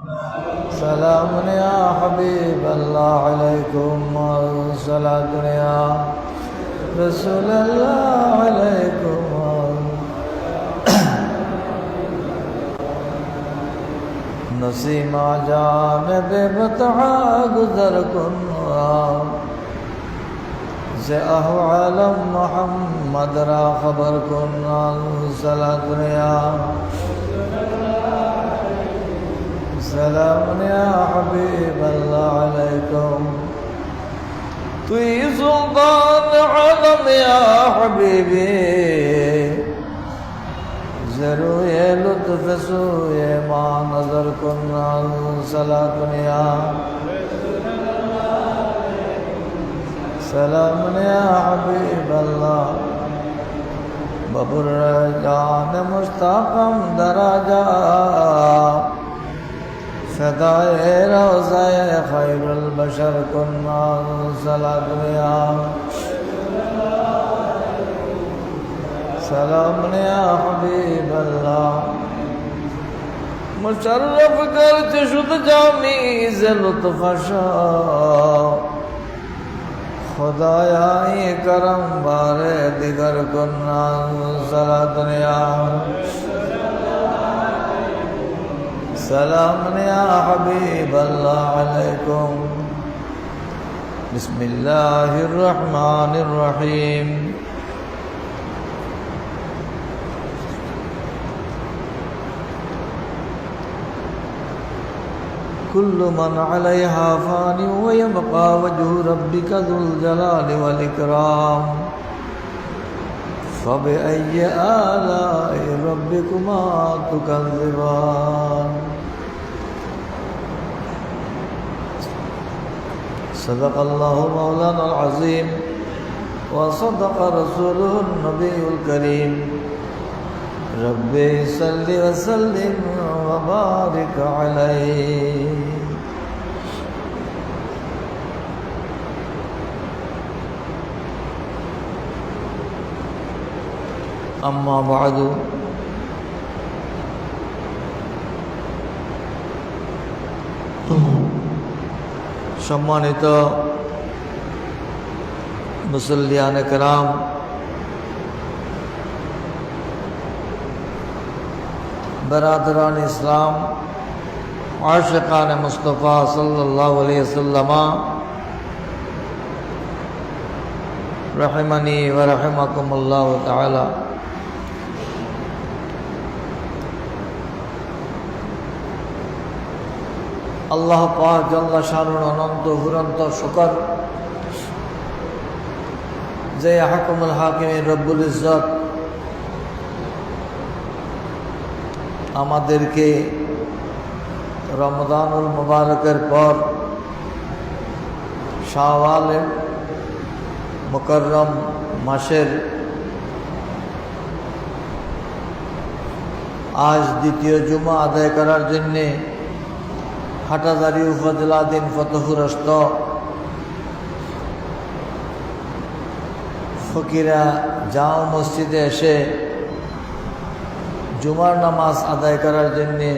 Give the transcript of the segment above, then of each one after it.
سلام يا حبيب الله عليكم الصلاة يا رسول الله عليكم نسیما جانب بطحا گزر کن سے احوالم محمد را خبر کن صلاة یا سلام یا حبیب اللہ علیکم توی سلطان عالم یا حبیبی ضروی لطف سوی ما نظر کن صلاة یا سلام یا حبیب اللہ ببر جان مشتاقم دراجہ فدائے روضہ خیر البشر کن صلاة یا سلام یا حبیب اللہ مشرف کرچ شد جامی ز لطف شاہ خدایا ای کرم بار دیگر کن صلاة یا سلام یا حبیب اللہ علیکم بسم اللہ الرحمن الرحیم كل من عليها فان ويبقى وجه ربك ذو الجلال والإكرام فبأي آلاء ربكما تكذبان صدق الله مولانا العظيم وصدق رسوله النبي الكريم ربي صل وسلم وبارك عليه أما بعد সম্মানিত মুসল্লিয়ান کرام برادران اسلام عاشقان مصطفیٰ صلی اللہ علیہ وسلم رحمنی ورحمکم اللہ تعالی আল্লাহ পাক জাল্লা শানুর অনন্ত ফুরন্ত শুকর যে হাকিমুল হাকিমের রব্বুল ইজ্জত আমাদেরকে রমজানুল মুবারকের পর শাওয়ালের মুকররম মাসের আজ দ্বিতীয় জুমা আদায় করার জন্যে হাটাজারি উপজেলাধীন ফতহুরস্ত ফকিরা জামা মসজিদে এসে জুমার নামাজ আদায় করার জন্যে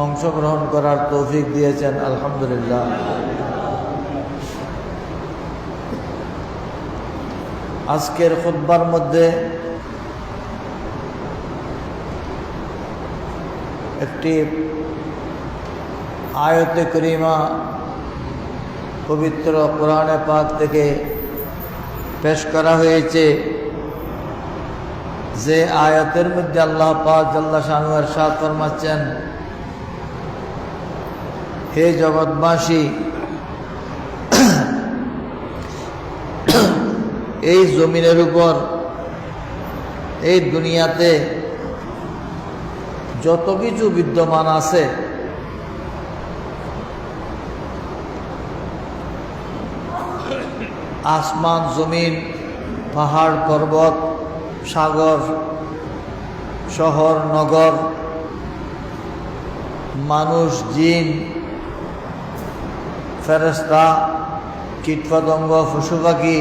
অংশগ্রহণ করার তৌফিক দিয়েছেন আলহামদুলিল্লাহ। আজকের খুতবার মধ্যে একটি আয়াতে করিমা পবিত্র কোরআনে পাক থেকে পেশ করা হয়েছে, যে আয়াতের মধ্যে আল্লাহ পাক জাল্লা শানু ইরশাদ ফরমাচ্ছেন, হে জগৎবাসী, এই জমিনের উপর, এই দুনিয়াতে যত কিছু বিদ্যমান আছে আসমান জমিন পাহাড় পর্বত সাগর শহর নগর মানুষ জিন ফেরেশতা কীটপতঙ্গ পশু পাখি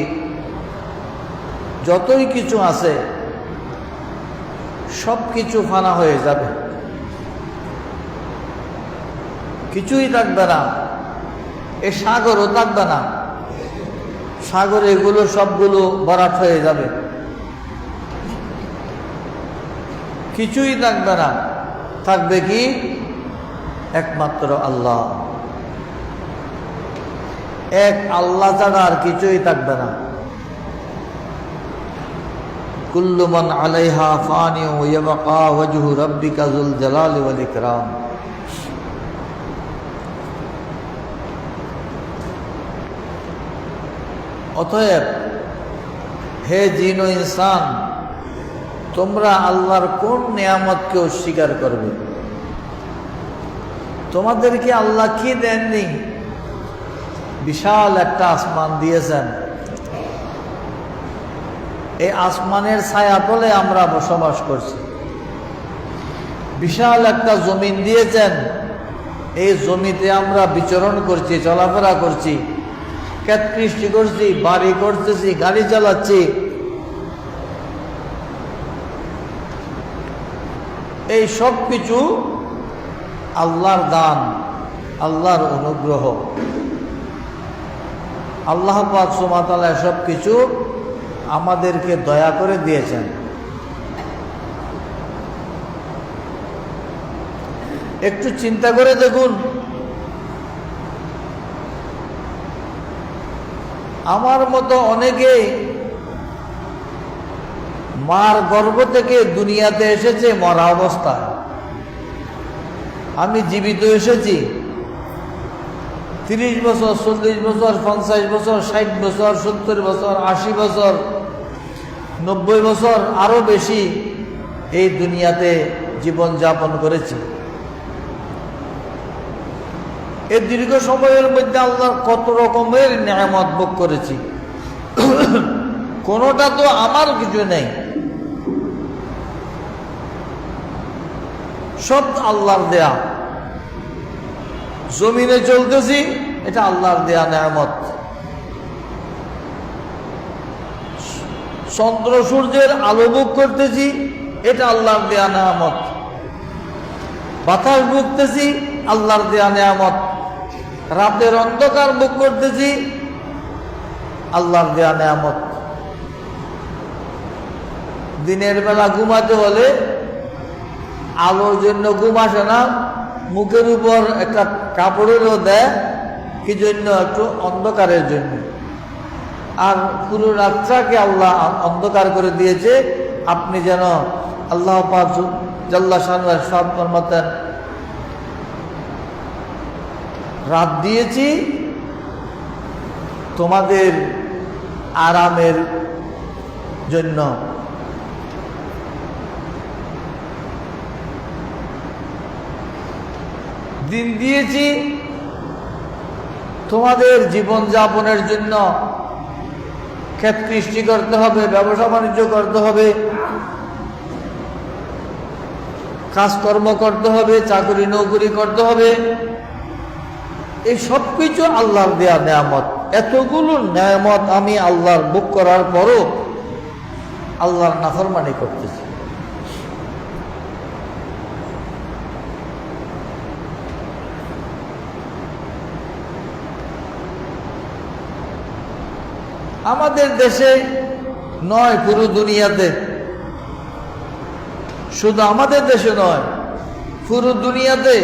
যতই কিছু আছে সব কিছু ফানা হয়ে যাবে। কিছুই থাকবে না, এ সাগরও থাকবে না, সাগরে এগুলো সবগুলো ভরাট হয়ে যাবে, কিছুই থাকবে না। থাকবে কি? একমাত্র আল্লাহ। এক আল্লাহ ছাড়া আর কিছুই থাকবে না। কুল্লু মান আলাইহা ফানি ওয়া ইয়াবকা ওয়াজহু রাব্বিকা যুল জালালি ওয়াল ইকরাম। অতএব হে জিন ও ইনসান, তোমরা আল্লাহর কোন নিয়ামতকে অস্বীকার করবে? তোমাদেরকে আল্লাহ কি দেননি? বিশাল একটা আসমান দিয়েছেন। এই আসমানের ছায়াতলে আমরা বসবাস করছি। বিশাল একটা জমিন দিয়েছেন, এই জমিতে আমরা বিচরণ করছি, চলাফেরা করছি, ক্ষেত কৃষি করছি, বাড়ি করতেছি, গাড়ি চালাচ্ছি। এই সব কিছু আল্লাহর দান, আল্লাহর অনুগ্রহ। আল্লাহ পাক সুবহানাহু ওয়া তাআলা সব কিছু আমাদেরকে দয়া করে দিয়েছেন। একটু চিন্তা করে দেখুন, আমার মতো অনেকেই মার গর্ভ থেকে দুনিয়াতে এসেছে মরা অবস্থায়। আমি জীবিত এসেছি 30 বছর, 40 বছর, 50 বছর, 60 বছর, 70 বছর, 80 বছর, 90 বছর, আরো বেশি এই দুনিয়াতে জীবন যাপন করেছি। এই দীর্ঘ সময়ের মধ্যে আল্লাহর কত রকমের নিয়ামত ভোগ করেছি। কোনোটা তো আমার কিছু নেই, সব আল্লাহর দেয়া। জমিনে চলতেছি, এটা আল্লাহর দেয়া নিয়ামত। চন্দ্র সূর্যের আলো ভোগ করতেছি, এটা আল্লাহর দেয়া নিয়ামত। বাতাস ভুগতেছি, আল্লাহর দেয়া নিয়ামত। রাতের অন্ধকার ভোগ করতেছি, আল্লাহর দেয়া নিয়ামত। দিনের বেলা ঘুমাতে হলে আলোর জন্য ঘুম আসে না, মুখের উপর একটা কাপড়েরও দেয়, কি জন্য? একটু অন্ধকারের জন্য। আর পুরো রাতটাকে আল্লাহ অন্ধকার করে দিয়েছে, আপনি যেন আল্লাহ পাক জাল্লা শানুহু ইরশাদ ফরমাতেন, রাত দিয়েছি তোমাদের আরামের জন্য, দিন দিয়েছি তোমাদের জীবন যাপনের জন্য। ক্ষেত কৃষি করতে হবে, ব্যবসা বাণিজ্য করতে হবে, কাজকর্ম করতে হবে, চাকরি নৌকরি করতে হবে। এই সব কিছু আল্লাহর দেয়া নেয়ামত। এতগুলো নেয়ামত আমি আল্লাহর ভোগ করার পরও আল্লাহর নাফরমানি করতেছি। আমাদের দেশে নয়, পুরো দুনিয়াতে, শুধু আমাদের দেশে নয়, পুরো দুনিয়াতে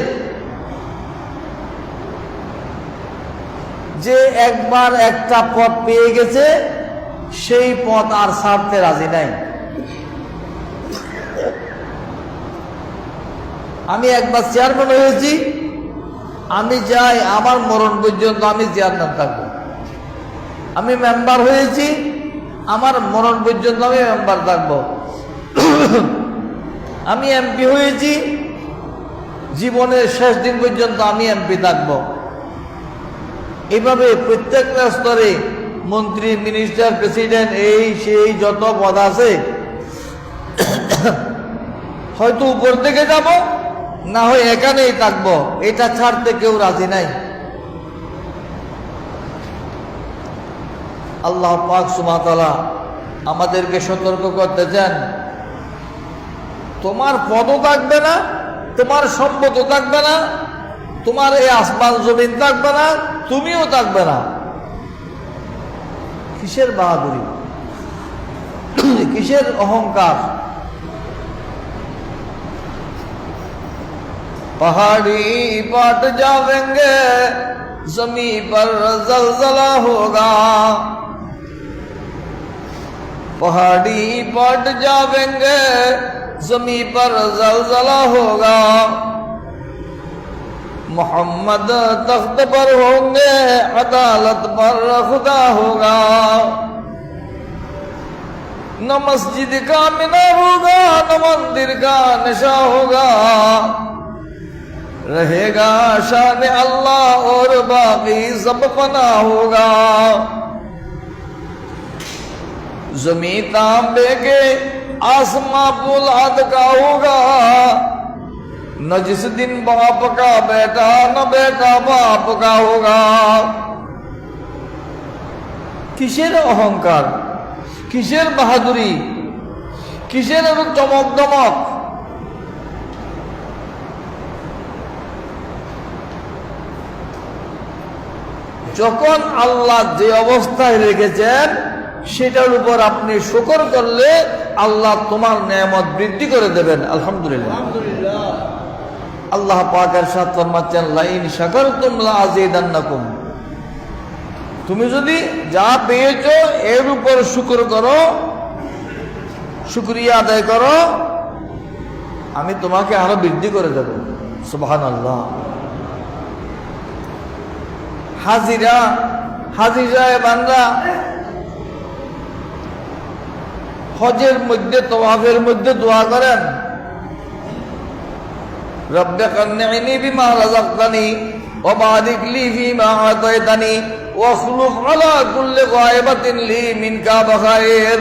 যে একবার একটা পদ পেয়ে গেছে, সেই পদ আর ছাড়তে রাজি নাই। আমি একবার চেয়ারম্যান হয়েছি, আমি যাই আমার মরণ পর্যন্ত আমি চেয়ারম্যান থাকবো। আমি মেম্বার হয়েছি, আমার মরণ পর্যন্ত আমি মেম্বার থাকবো। আমি এমপি হয়েছি, জীবনের শেষ দিন পর্যন্ত আমি এমপি থাকবো। এইভাবে প্রত্যেকটা স্তরে মন্ত্রী, মিনিস্টার, প্রেসিডেন্ট, এই সেই যত পদ আছে, হয়তো উপর থেকে যাব, না হয় এখানেই থাকবো। এটা ছাড়তে কেউ রাজি নাই। আল্লাহ পাক সুবহানাহু ওয়া তাআলা আমাদেরকে সতর্ক করতে চান, তোমার পদও থাকবে না, তোমার সম্পদও থাকবে না, তোমার এই আসমান জমিন থাকবে না, তুমিও থাকবে না। কিসের বাহাদুরি, কিসের অহংকার। पहाड़ी पट जावेंगे जमी पर जलजला होगा, पहाड़ी पट जावेंगे जमी पर जलजला होगा, मोहम्मद तख्त पर होंगे अदालत पर खुदा होगा, न मस्जिद का मीनार होगा न मंदिर का नशा होगा, रहेगा शान अल्लाह और बाकी सब फना होगा। जमीन तांबे के आसमां पुलाद का होगा, न जिस दिन बाप का बेटा न बेटा बाप का होगा। किसेर अहंकार, किसेर बहादुरी, किसेर चमक दमक। যখন আল্লাহ যে অবস্থায় রেখেছেন সেটার উপর আপনি শুকর করলে আল্লাহ তোমার নেয়ামত বৃদ্ধি করে দেবেন। আলহামদুলিল্লাহ। আল্লাহ পাক ইরশাদ ফরমাচ্ছেন, লাইন শাকারতুম লাযিদান্নাকুম। তুমি যদি যা পেয়েছো এর উপর শুকর করো, শুকরিয়া আদায় করো, আমি তোমাকে আরো বৃদ্ধি করে দেব। সুবহানাল্লাহ। হাজিরা বান্দা হজের মধ্যে তওয়াফের মধ্যে দোয়া করেন, রব্বে কান্নি'নি বিমা রাযাকতানি ওয়া বারিক লি ফিমা আতাইতানি ওয়া খুলুক আলা কুল্লি গায়বাতিন লি মিনকা বখায়ের।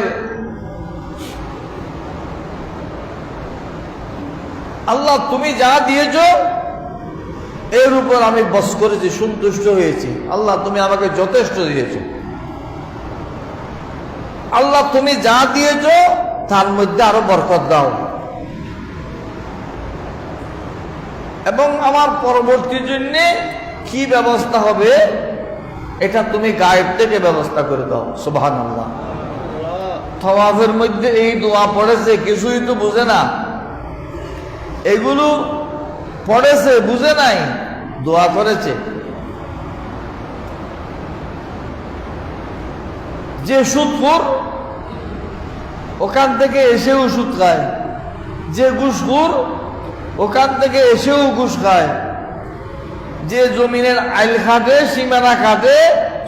আল্লাহ তুমি যা দিয়েছো এর উপর আমি বস করেছি, সন্তুষ্ট হয়েছি। আল্লাহ তুমি আমাকে যথেষ্ট দিয়েছো। আল্লাহ তুমি যা দিয়েছো তার মধ্যে আরো বরকত দাও, এবং আমার পরবর্তী জন্য কি ব্যবস্থা হবে এটা তুমি গায়েব থেকে ব্যবস্থা করে দাও। সুবহানাল্লাহ। তওয়াফের মধ্যে এই দোয়া পড়েছে, কিছুই তো বুঝে না, এগুলো পড়েছে বুঝে নাই, দোয়া করেছে। যে সুদখোর ওখান থেকে এসেও সুদ খায়, যে ঘুষখোর ওখান থেকে এসেও ঘুষ খায়, যে জমিনের আইল কাটে সীমানা কাটে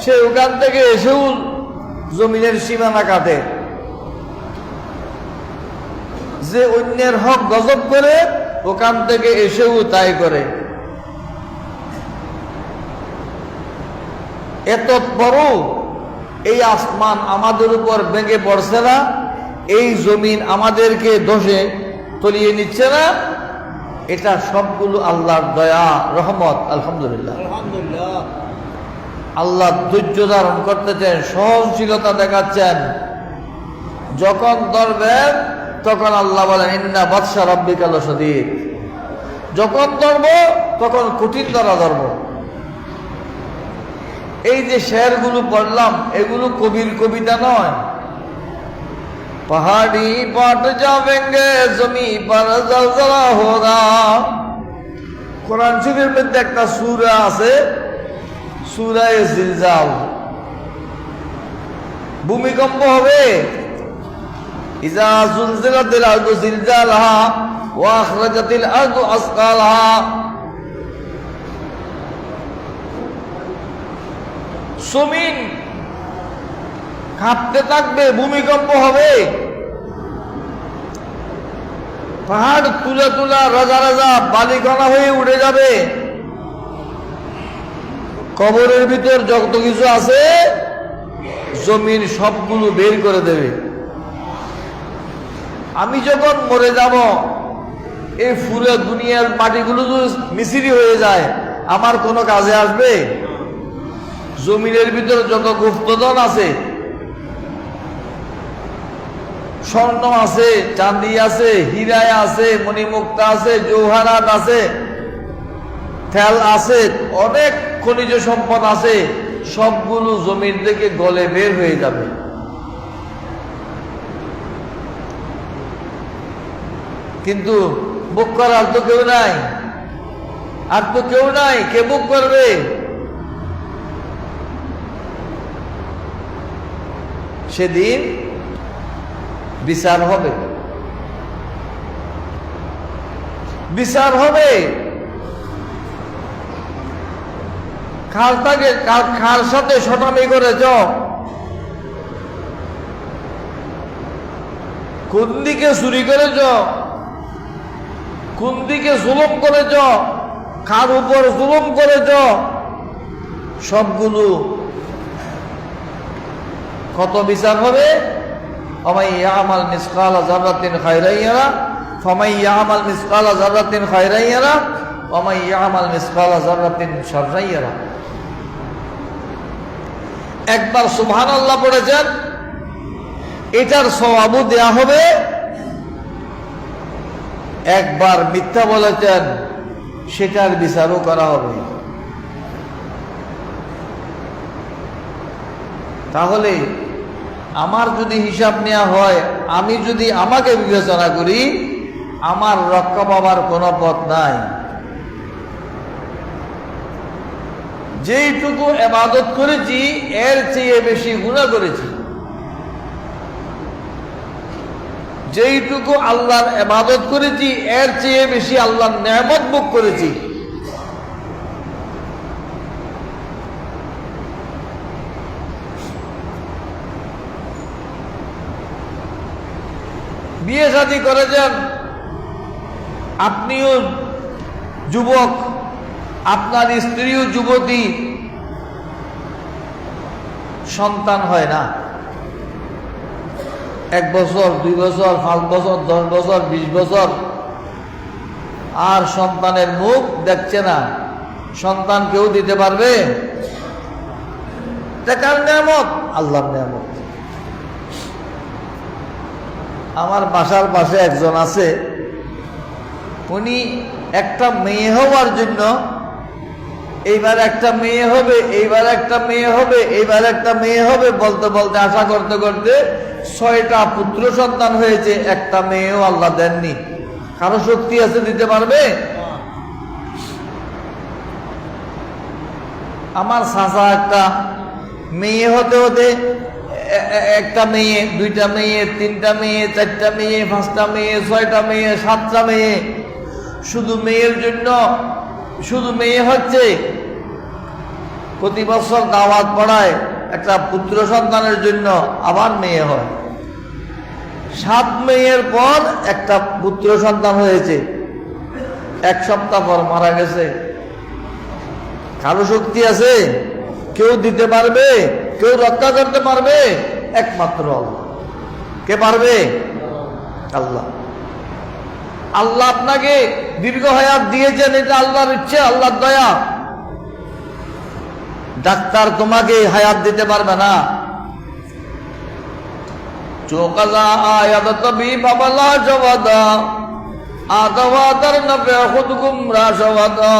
সে ওখান থেকে এসেও জমিনের সীমানা কাটে, যে অন্যের হক গজব করে ওখান থেকে এসেও তাই করে। এত বড় এই আসমান আমাদের উপর ভেঙে পড়ছে না, এই জমিন আমাদেরকে ধসে তলিয়ে নিচ্ছে না, এটা সবগুলো আল্লাহর দয়া রহমত। আলহামদুলিল্লাহ। আল্লাহ ধৈর্য ধারণ করতেছেন, সহনশীলতা দেখাচ্ছেন। যখন ধরবেন তখন আল্লাহ বলেন, ইন্না বাতশা রাব্বিকা লাশাদীদ। যখন ধরব তখন কঠিন ধরা ধরব। এই যে শেরগুলো পড়লাম এগুলো কবির কবিতা নয়। पहाड़ी पट जावेंगे जमी पर जलजला होगा। কোরআন শরীফের মধ্যে একটা সূরা আছে, সূরা জিলজাল। ভূমিকম্প হবে। ইজা জুলজিলাতিল আরদু জিলজালাহা ওয়া আখরাজাতিল আরদু আসকালাহা। জমিন কাঁপতে থাকবে, ভূমিকম্প হবে, পাহাড় তুলে তুলা রাজা রাজা বালিকণা হয়ে উঠে যাবে, কবরের ভিতর যত কিছু আছে জমিন সবগুলো বের করে দেবে। আমি যখন মরে যাব এই পুরো দুনিয়ার মাটিগুলো যদি মিশ্রি হয়ে যায় আমার কোনো কাজে আসবে? জমিনের ভিতর যত গুপ্তধন আছে, স্বর্ণ আছে, চাঁদি আছে, হীরা আছে, মণিমুক্তা আছে, জৌহারাত আছে, তেল আছে, অনেক খনিজ সম্পদ আছে, সবগুলো জমির থেকে গলে বের হয়ে যাবে। কিন্তু বুক করার তো কেউ নাই, আর তো কেউ নাই, কে বুক করবে? সেদিন বিচার হবে, বিচার হবে। কার সাথে শটামি করেছ, কোন দিকে চুরি করেছ, কোন দিকে জুলুম করেছ, কার উপর জুলুম করেছ, সবগুলো কত বিচার হবে। ফামান ইয়ামাল মিসকালা যাররাতিন খায়রান ইয়ারা, ফামান ইয়ামাল মিসকালা যাররাতিন খায়রান ইয়ারা, ওয়া মান ইয়ামাল মিসকালা যাররাতিন শাররান ইয়ারা। একবার সুবহানাল্লাহ পড়েছেন, এটার সওয়াবও দেয়া হবে। একবার মিথ্যা বলেছেন, সেটার বিচারও করা হবে। তাহলে আমার যদি হিসাব নেওয়া হয়, আমি যদি আমাকে বিবেচনা করি, আমার রক্ষা পাবার কোনো পথ নাই। যেইটুকু ইবাদত করেছি এর চেয়ে বেশি গুনাহ করেছি, যেইটুকু আল্লাহর ইবাদত করেছি এর চেয়ে বেশি আল্লাহর নেয়ামত ভোগ করেছি। বিয়ে শাদী করেছেন, আপনিও যুবক, আপনার স্ত্রীও যুবতী, সন্তান হয় না। 1 বছর, 2 বছর, 5 বছর, 10 বছর, 20 বছর, আর সন্তানের মুখ দেখছে না। সন্তান কেউ দিতে পারবে? কার নিয়ামত? আল্লাহর নিয়ামত। আমার বাসার পাশে একজন আছে, উনি একটা মেয়ে হওয়ার জন্য, এইবার একটা মেয়ে হবে, এইবার একটা মেয়ে হবে, এইবার একটা মেয়ে হবে বলতে বলতে, আশা করতে করতে 6টা পুত্র সন্তান হয়েছে, একটা মেয়েও আল্লাহ দেননি। কারো শক্তি আছে দিতে পারবে? আমার চাচা একটা মেয়ে হতে হতে, একটা মেয়ে, 2টা মেয়ে, 3টা মেয়ে, 4টা মেয়ে, 5টা মেয়ে, 6টা মেয়ে, 7টা মেয়ে, শুধু মেয়ের জন্য, শুধু মেয়ে হচ্ছে। প্রতি বছর দাওয়াত পড়ায় একটা পুত্র সন্তানের জন্য, আবার মেয়ে হয়। 7 মেয়ের পর একটা পুত্র সন্তান হয়েছে, 1 সপ্তাহ পর মারা গেছে। কারো শক্তি আছে? কেউ দিতে পারবে? কেউ রক্ষা করতে পারবে? একমাত্র আল্লাহ। কে পারবে? আল্লাহ। আল্লাহ আপনাকে দীর্ঘ হায়াত দিয়েছেন, এটা আল্লাহর ইচ্ছে, আল্লাহর দয়া। ডাক্তার তোমাকে হায়াত দিতে পারবে না। চোকাজা আয়াত তবি বাবালা জওয়াদা আদাওয়াদার নবে খুদকুম রাশওয়াদা।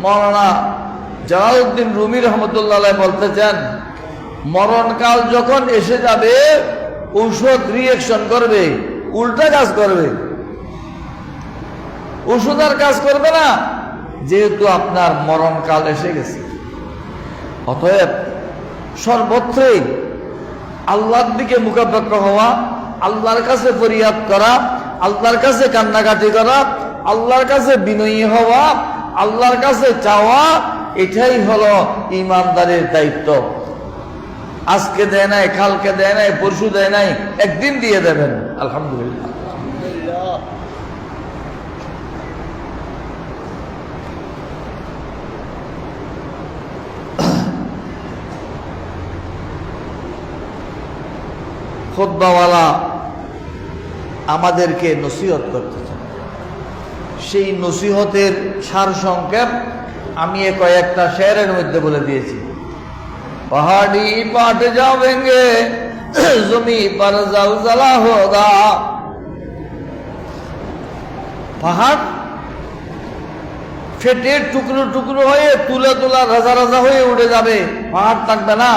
মাওলানা জালালউদ্দিন রুমি রহমতুল্লাহ আলাইহি বলতেছেন, মরণকাল যখন এসে যাবে, ঔষধ রিঅ্যাকশন করবে, উল্টা কাজ করবে। ওষুধ আর কাজ করবে না, যেহেতু আপনার মরণকাল এসে গেছে। অতএব সর্বত্রই আল্লাহর দিকে মুখাপেক্ষ হওয়া, আল্লাহর কাছে ফরিয়াদ করা, আল্লাহর কাছে কান্নাকাটি করা, আল্লাহর কাছে বিনয়ী হওয়া, আল্লাহর কাছে চাওয়া, এটাই হলো ইমানদারের দায়িত্ব। আজকে দেয় নাই, কালকে দেয় নাই, পরশু দেয় নাই, একদিন দিয়ে দেবেন, আলহামদুলিল্লাহ। খুতবাওয়ালা আমাদেরকে নসিহত করতে চান। সেই নসিহতের সারসংক্ষেপ আমি কয়েকটা শেরের মধ্যে বলে দিয়েছি। पहाड़ी पाट जावेंगे जमी पर जलजला होगा। পাহাড় ফেটে টুকরো টুকরো হয়ে তুলে তোলা রাজা রাজা হয়ে উঠে যাবে, পাহাড় থাকবে না।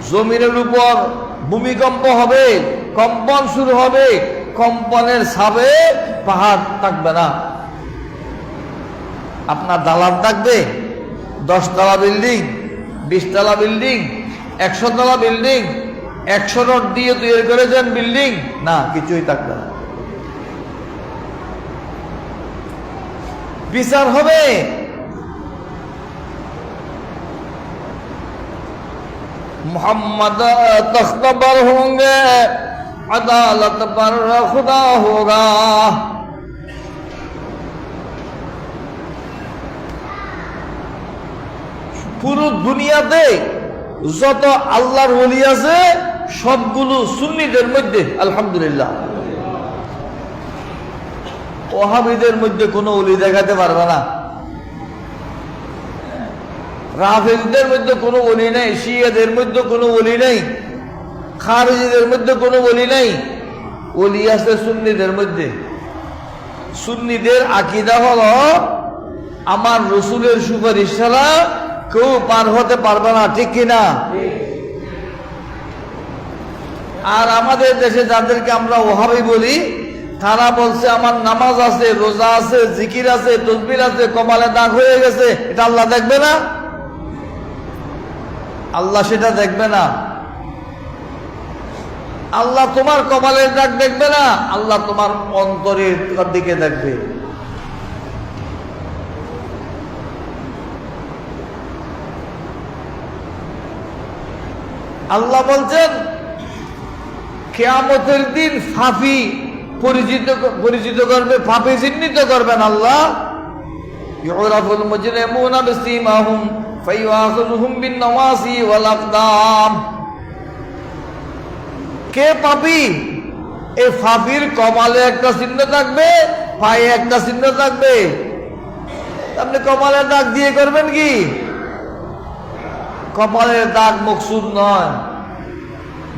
জমিনের উপর ভূমিকম্প হবে, কম্পন শুরু হবে, কম্পনের ছাপে পাহাড় থাকবে না। আপনার দালান থাকবে 10 তলা বিল্ডিং, 20 তলা বিল্ডিং, 100 তলা বিল্ডিং, 100 রড দিয়ে তৈরি করেছেন বিল্ডিং, না, কিছুই থাকবে না। বিচার হবে। मोहम्मद तख्त पर होंगे, अदालत पर खुदा होगा। পুরো দুনিয়াতে যত আল্লাহর ওলি আছে সবগুলো সুন্নিদের মধ্যে, আলহামদুলিল্লাহ। ওহাবীদের মধ্যে কোনো ওলি দেখাতে পারবে না, রাফেজীদের মধ্যে কোনো ওলি নেই, শিয়াদের মধ্যে কোনো ওলি নেই, খারিজীদের মধ্যে কোনো ওলি নেই। ওলি আছে সুন্নিদের মধ্যে। সুন্নিদের আকীদা হলো আমার রসুলের সুপারিশ ছাড়া কেউ পার হতে পারবে না, ঠিক কিনা? আর আমাদের দেশে যাদেরকে আমরা ওহাবী বলি, তারা বলছে আমার নামাজ আছে, রোজা আছে, জিকির আছে, তাসবিহ আছে, কপালে দাগ হয়ে গেছে, এটা আল্লাহ দেখবে না? আল্লাহ সেটা দেখবে না। আল্লাহ তোমার কপালের দাগ দেখবে না, আল্লাহ তোমার অন্তরের দিকে দেখবে। আল্লাহ বলছেন কিয়ামতের দিন ফাফি পরিচিত করবে, ফাফি চিহ্নিত করবেন আল্লাহ। ইউরাফুল মুজরিমুনা বিসিমাহুম ফায়ুআখিযুহুম বিন-নওয়াসি ওয়াল আকদাম। কে পাপী? এই ফাফির কপালে একটা চিহ্ন থাকবে, পায়ে একটা চিহ্ন থাকবে। আপনি কপালের দাগ দিয়ে করবেন কি? কপালের দাগ মকসুদ নয়,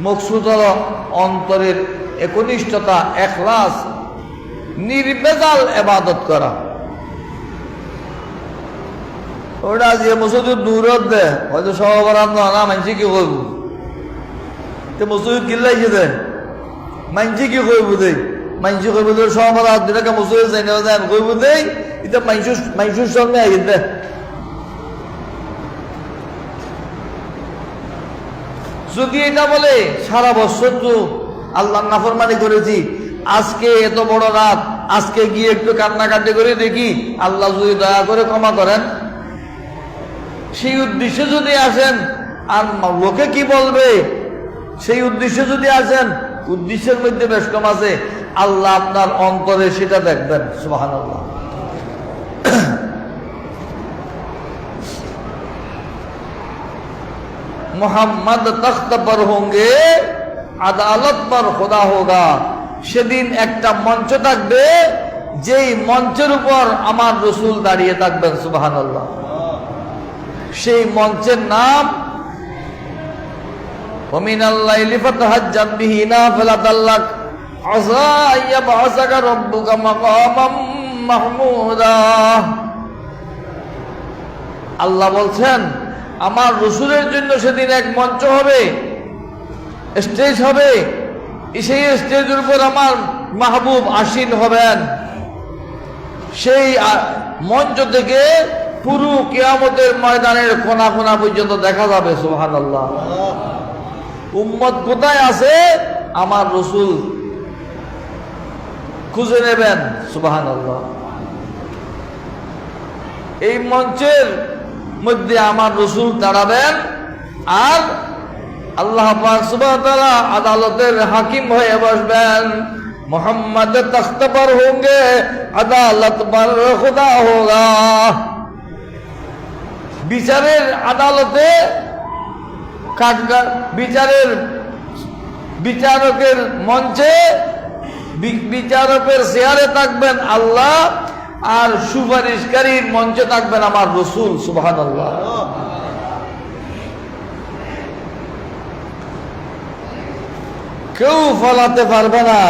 মকসুদ হল অন্তরের একনিষ্ঠতা, ইখলাস, নির্বেজাল ইবাদত করা। ওটা যে মসজিদ দূরত দে হয়তো সহবরাম না, মানছি কি করব? তো মসজিদ কিল্লাইছে দে, মানছি কি করবো দেই? মানছি করবো তোর সহবরাত দিনকে মসজিদ যাই না যায় করবো দেই, এটা মাইশুর সঙ্গে আগে দে। যদি এটা বলে সারা বছর তো আল্লাহ নাফরমানি করেছি, আজকে এত বড় রাত, আজকে গিয়ে একটু কান্নাকাটি করে দেখি আল্লাহ যদি দয়া করে ক্ষমা করেন, সেই উদ্দেশ্যে যদি আসেন, আর লোকে কি বলবে সেই উদ্দেশ্যে যদি আসেন, উদ্দেশ্যের মধ্যে বেশ কম আছে, আল্লাহ আপনার অন্তরে সেটা দেখবেন। সুবহানাল্লাহ। মোহাম্মদ তখ্ত পর হোঙ্গে, আদালত পর খোদা হোগা। সেদিন একটা মঞ্চ থাকবে, যেই মঞ্চের উপর আমার রসুল দাঁড়িয়ে থাকবেন। সুবহানাল্লাহ। সেই মঞ্চের নাম ওমিনাল লাইলি ফাতাহাজ্জাদ বিহি নাফিলাতাল লাক আসা আইয়াবআসাকা রাব্বুকা মাকামাম মাহমুদা। আল্লাহ বলছেন আমার রসুলের জন্য সেদিন এক মঞ্চ হবে, স্টেজ হবে, সেই স্টেজের উপর আমার মাহবুব আসীন হবেন। সেই মঞ্চ থেকে পুরো কিয়ামতের ময়দানের কোনা কোনা পর্যন্ত দেখা যাবে। সুবহানাল্লাহ। উম্মত কোথায় আছে? আমার রসুল খুঁজে নেবেন। সুবহানাল্লাহ। এই মঞ্চের মধ্যে আমার রসুল দাঁড়াবেন, আর আল্লাহ পাক সুবহানাহু ওয়া তাআলা আদালতের হাকিম হয়ে বসবেন। মোহাম্মদ তখ্ত পর হোঙ্গে, আদালত পর খুদা হোগা। বিচারের আদালতে বিচারকের মঞ্চে বিচারকের চেয়ারে থাকবেন আল্লাহ, আর সুপারিশকারীর মঞ্চে থাকবেন আমার রসুল। সুবহানাল্লাহ। কেউ ফলাতে পারবে না,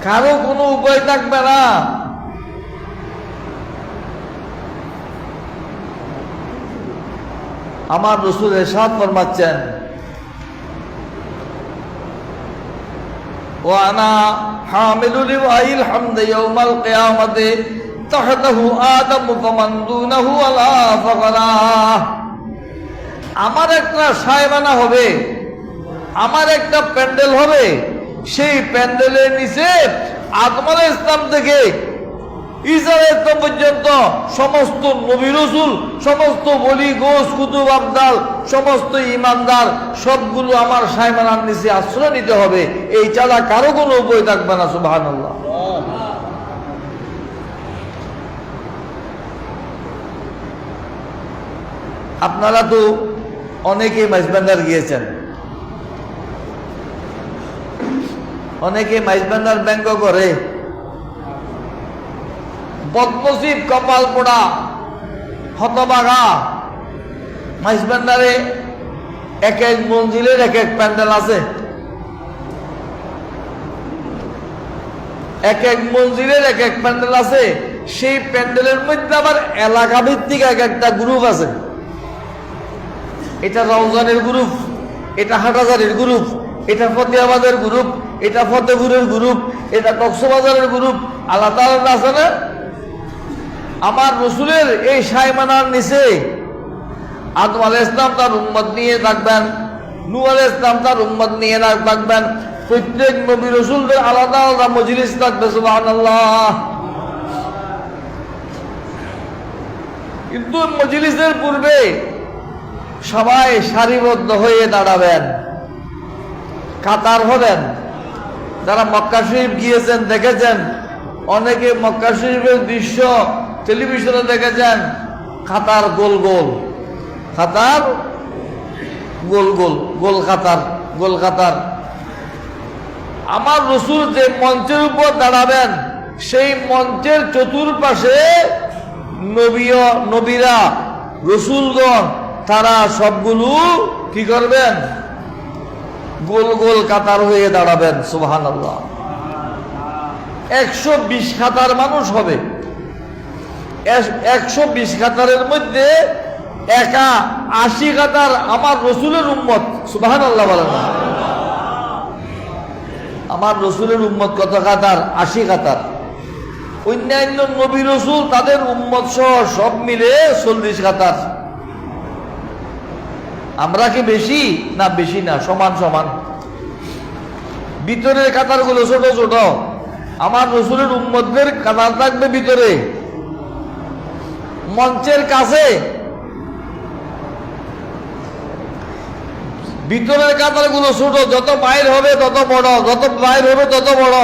কারো কোনো উপায় থাকবে না। আমার রাসূল ইরশাদ ফরমাচ্ছেন, ওয়ানা হামিলু লিওয়াইল হামদ ইয়াউমাল কিয়ামাতি তাহতাহু আদম ফামান দুনাহু আলা ফাকরা। আমার একটা সায়বানা হবে, আমার একটা প্যান্ডেল হবে, সেই প্যান্ডেলের নিচে আদম আলাইহিস সালাম থেকে ঈসা আলাইহিস সালাম পর্যন্ত সমস্ত নবী রাসূল, সমস্ত ওলি গোস কুতুব আবদাল, সমস্ত ইমানদার সবগুলো আমার সায়বানার নিচে আশ্রয় নিতে হবে। এই ছাড়া কারো কোনো উপায় থাকবে না। সুবহানাল্লাহ। আপনারা তো অনেকে মাইজবান্ডার গিয়েছেন, অনেকে মাইজবান্ডার ব্যঙ্গ করে, বদনসিব কপাল পোড়া হতবাগা। মাইজবান্ডারে এক এক মঞ্জিলের এক এক প্যান্ডেল আছে, এক এক মঞ্জিলের এক এক প্যান্ডেল আছে। সেই প্যান্ডেলের মধ্যে আবার এলাকা ভিত্তিক এক একটা গ্রুপ আছে। এটা রওজানের গ্রুপ, এটা হাটহাজারীর গ্রুপ, এটা ফতেহাবাদের গ্রুপ, এটা ফতেপুরের গ্রুপ, এটা কক্সবাজারের গ্রুপ, আলাদা আলাদা আছে না? আমার রাসূলের এই সায়মানার নিচে আদম আলাইহিস সালাম তার উম্মত নিয়ে থাকবেন, নূহ আলাইহিস সালাম তার উম্মত নিয়ে থাকবেন। প্রত্যেক নবী রাসূলদের আলাদা আলাদা মজলিস থাকবে। সুবহানাল্লাহ। কিন্তু মজলিসের পূর্বে সবাই সারিবদ্ধ হয়ে দাঁড়াবেন, কাতার হবেন। যারা মক্কা শরীফ গিয়েছেন দেখেছেন, অনেকে মক্কা শরীফের দৃশ্য টেলিভিশনে দেখেছেন, কাতার গোল গোল, কাতার গোল গোল, গোল কাতার, গোল কাতার। আমার রাসূল যে মঞ্চের উপর দাঁড়াবেন, সেই মঞ্চের চতুর্পাশে নবীরা রাসূলগণ তারা সবগুলো কি করবেন? গোল গোল কাতার হয়ে দাঁড়াবেন। সুবহানাল্লাহ। 120 কাতার মানুষ হবে। 120 কাতারের মধ্যে একা 80 কাতার আমার রাসূলের উম্মত। সুবহানাল্লাহ বলেন। আমার রাসূলের উম্মত কত কাতার? 80 কাতার। অন্যান্য নবী রাসূল তাদের উম্মত সহ সব মিলে 40 কাতার। আমরা কি বেশি? না, বেশি না, সমান সমান। ভিতরের কাতারগুলো ছোট ছোট। আমার রাসূলের উম্মতদের কাতার থাকবে ভিতরে, মঞ্চের কাছে। ভিতরের কাতারগুলো ছোট, যত বাইর হবে তত বড়, যত বাইর হবে তত বড়।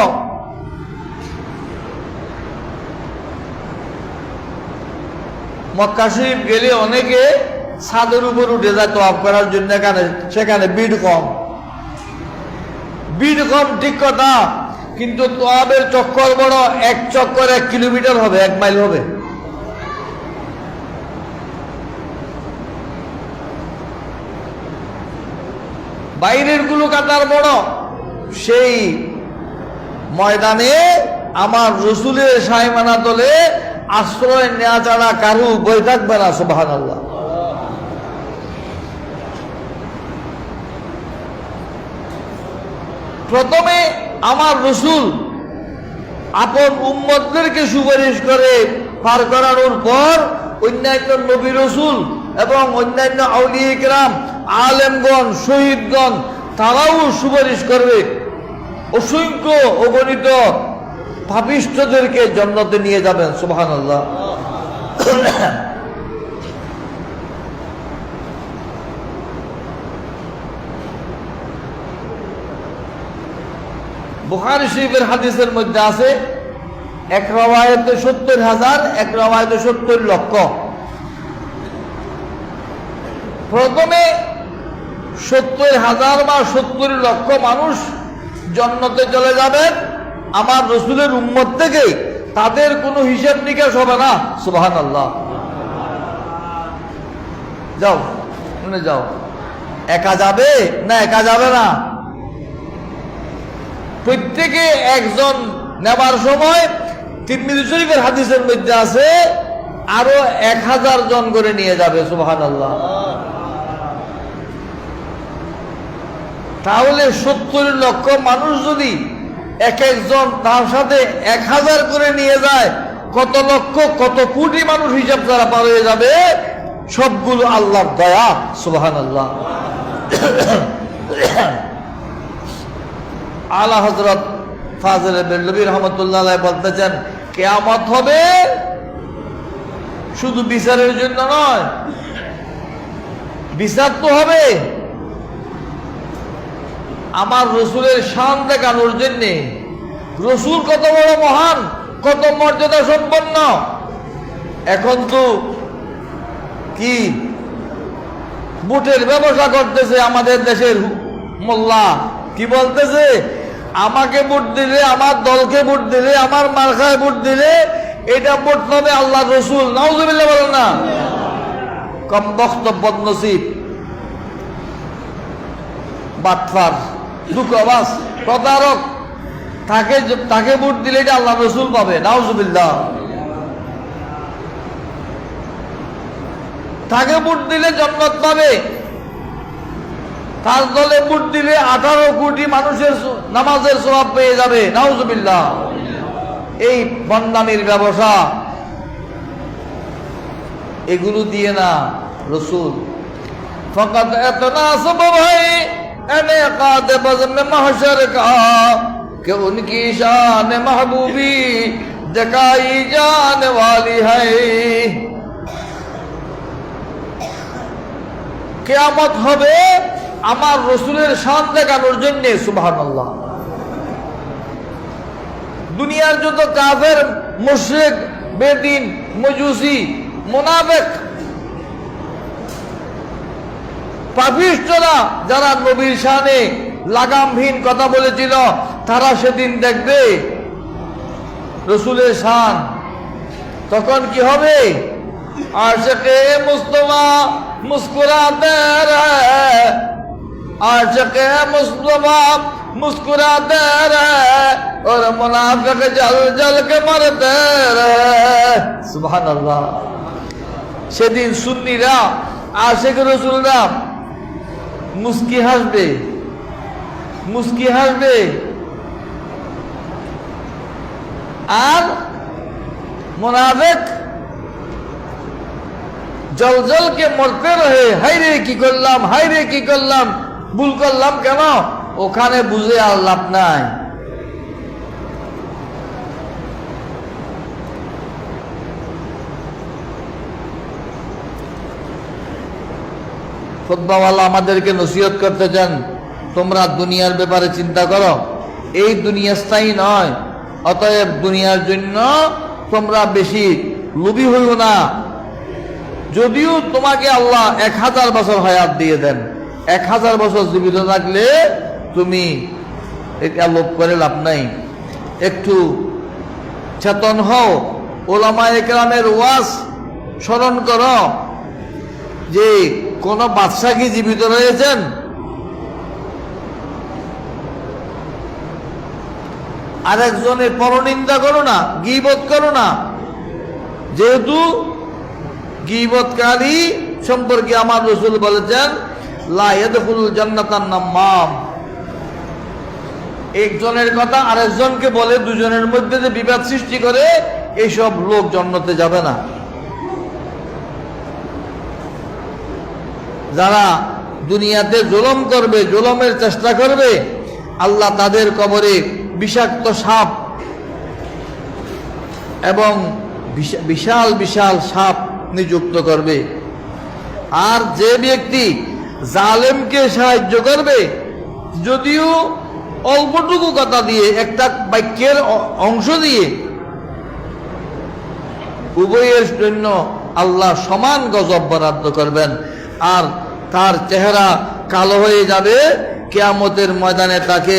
মক্কা শরীফ গেলে অনেকে ছাদের উপর উঠে যায় তওয়াফ করার জন্য, সেখানে ভিড় কম। ভিড় কম ঠিক কথা, কিন্তু তওয়াফের চক্কর বড়। এক চক্কর 1 কিলোমিটার হবে, 1 মাইল হবে। বাইরের গুলো কাতার বড়। সেই ময়দানে আমার রাসূলের সায়মানা তলে আশ্রয় নেওয়া ছাড়া কারো উপায় থাকবে না। সুবহানাল্লাহ। প্রথমে আমার রাসূল আপন উম্মতদেরকে সুপারিশ করে পার করানোর পর অন্যান্য নবী রাসূল এবং অন্যান্য আউলিয়া কিরাম, আলেমগণ, শহীদগণ তারাও সুপারিশ করবে। অসংখ্য অগণিত পাপিষ্ঠদেরকে জান্নাতে নিয়ে যাবেন। সুবহানাল্লাহ। বুখারী শরীফের হাদিসের মধ্যে আছে, এক রওয়ায়াতে 70,000, এক রওয়ায়াতে 70 লক্ষ। প্রথমে 70,000 বা 70 লক্ষ মানুষ জান্নাতে চলে যাবেন আমার রাসূলের উম্মত থেকে। তাদের কোনো হিসাব নিকাশ হবে না। সুবহানাল্লাহ। যাও, শুনে যাও। একা যাবে না? একা যাবে না। প্রত্যেকে একজন নেবার সময় তিরমিজি শরীফের হাদিসের মধ্যে আছে আরো 1000 জন করে নিয়ে যাবে। সুবহানাল্লাহ। তাহলে 70 লক্ষ মানুষ যদি এক একজন তার সাথে 1000 করে নিয়ে যায়, কত লক্ষ কত কোটি মানুষ হিসাব দ্বারা পার হয়ে যাবে। সবগুলো আল্লাহর দয়া। সুবহানাল্লাহ। আলা হযরত ফাজিল বেরলভী রহমাতুল্লাহ আলাইহি বলতেছেন, কিয়ামত হবে শুধু বিচারের জন্য নয়, বিচার তো হবে আমার রসুলের শান দেখানোর জন্য। রসুল কত বড় মহান, কত মর্যাদা সম্পন্ন। এখন তো কি বুটের ব্যবসা করতেছে আমাদের দেশের মোল্লা, কি বলতেছে, আমাকে ভোট দিলে, আমার দলকে ভোট দিলে, আমার মার্কায় ভোট দিলে এটা ভোট হবে আল্লাহ রসুল। নাউজুবিল্লাহ বলেন না। কম বক্তব্য নসিব, বাটফার, দুঃখবাস, প্রতারক, তাকে ভোট দিলে এটা আল্লাহ রসুল পাবে। নাউজুবিল্লাহ। তাকে ভোট দিলে জান্নাত পাবে, তার দলে ভোট দিলে 18 কোটি মানুষের নামাজের সওয়াব পেয়ে যাবে। নাউজুবিল্লাহ। এই বন্দানির ব্যবসা, এগুলো দিয়ে না রসুল ফকত এতনা সব ভাই इनेकाद बज़्म महशर का कि उनकी शान महबूबी दिखाई जाने वाली है। কিয়ামত হবে আমার রসুলের শান দেখানোর জন্য। সুবহানাল্লাহ। দুনিয়ার যত কাফের, মুশরিক, বেদিন, মজুসি, মুনাফিক, পাপিষ্ঠরা যারা নবীর শানে লাগামহীন কথা বলেছিল, তারা সেদিন দেখবে রসুলের শান। তখন কি হবে? আশিকে মুস্তফা মুস্কুরাতে রহে, আশিকে মুস্তফা মুস্কুরাতে রহে और मुनाफिक जल जल के मरते रहे। सुबहानाल्लाह। সেদিন সুন্নিরা, আশিক রসুলরা মুস্কি হাসবে, মুস্কি হাসবে, আর মুনাফিক জল জল কে মরতে রহে। হাইরে কি করলাম, হাইরে কি করলাম, ভুল করলাম কেন, ওখানে বুঝে আর লাভ নাই। খুতবাওয়ালা আমাদেরকে নসিহত করতে চান, তোমরা দুনিয়ার ব্যাপারে চিন্তা করো, এই দুনিয়া স্থায়ী নয়, অতএব দুনিয়ার জন্য তোমরা বেশি লোভী হইও না। যদিও তোমাকে আল্লাহ 1000 বছর হায়াত দিয়ে দেন, 1000 বছর জীবিত থাকলে তুমি এটা লোভ করে লাভ নাই। একটু চেতন হও, ওলামায়ে কেরামের ওয়াজ স্মরণ করো যে কোন বাদশা কি জীবিত রয়েছেন? আরেকজনের পরনিন্দা করো না, গীবত করো না। যেহেতু গীবতকারী সম্পর্কে আমার রাসূল বলেছেন, লা ইয়াদখুলুল জান্নাতান নাম্মাম। একজনের কথা আরেকজনকে বলে দুজনের মধ্যে যে বিবাদ সৃষ্টি করে, এইসব লোক জান্নাতে যাবে না। যারা দুনিয়াতে জুলুম করবে, জুলুমের চেষ্টা করবে, আল্লাহ তাদের কবরে বিষাক্ত সাপ এবং বিশাল বিশাল সাপ নিযুক্ত করবে। আর যে ব্যক্তি জালেমকে সাহায্য করবে, যদিও অল্পটুকু কথা দিয়ে, একটা বাক্যের অংশ দিয়ে, উভয়ের জন্য আল্লাহ সমান গজব বরাদ্দ করবেন। আর তার চেহারা কালো হয়ে যাবে, কিয়ামতের ময়দানে তাকে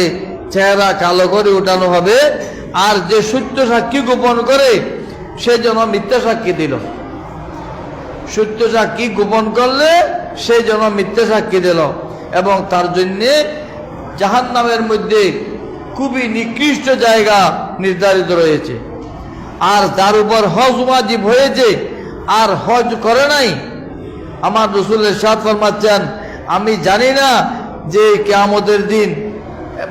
চেহারা কালো করে উঠানো হবে। আর যে সত্য সাক্ষী গোপন করে, সে যেন মিথ্যা সাক্ষী দিল। সত্য সাক্ষী গোপন করলে সে যেন মিথ্যা সাক্ষী দিল, এবং তার জন্যে জাহান্নামের মধ্যে খুবই নিকৃষ্ট জায়গা নির্ধারিত রয়েছে। আর যার উপর হজ ওয়াজিব হয়েছে আর হজ করে নাই, আমার রাসূল ইরশাদ ফরমাচ্ছেন, আমি জানি না যে কিয়ামতের দিন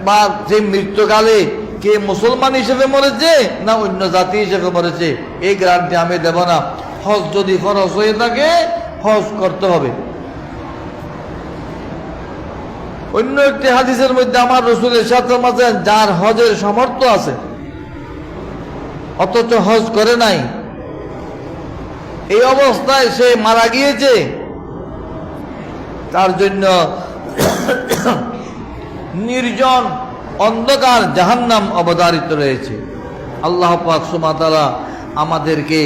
বা সেই মৃত্যুকালে কে মুসলমান হিসেবে মরেছে না অন্য জাতি হিসেবে মরেছে, এই গ্যারান্টি আমি দেব না। হজ যদি ফরজ হয়ে থাকে হজ করতে হবে। অন্য একটি হাদিসের মধ্যে আমার রাসূল ইরশাদ ফরমাচ্ছেন, যার হজের সামর্থ্য আছে অথচ হজ করে নাই, এই অবস্থায় সে মারা গিয়েছে, তার জন্য নির্জন অন্ধকার জাহান্নাম অবধারিত রয়েছে। আল্লাহ পাক সুবহানাহু ওয়া তাআলা আমাদেরকে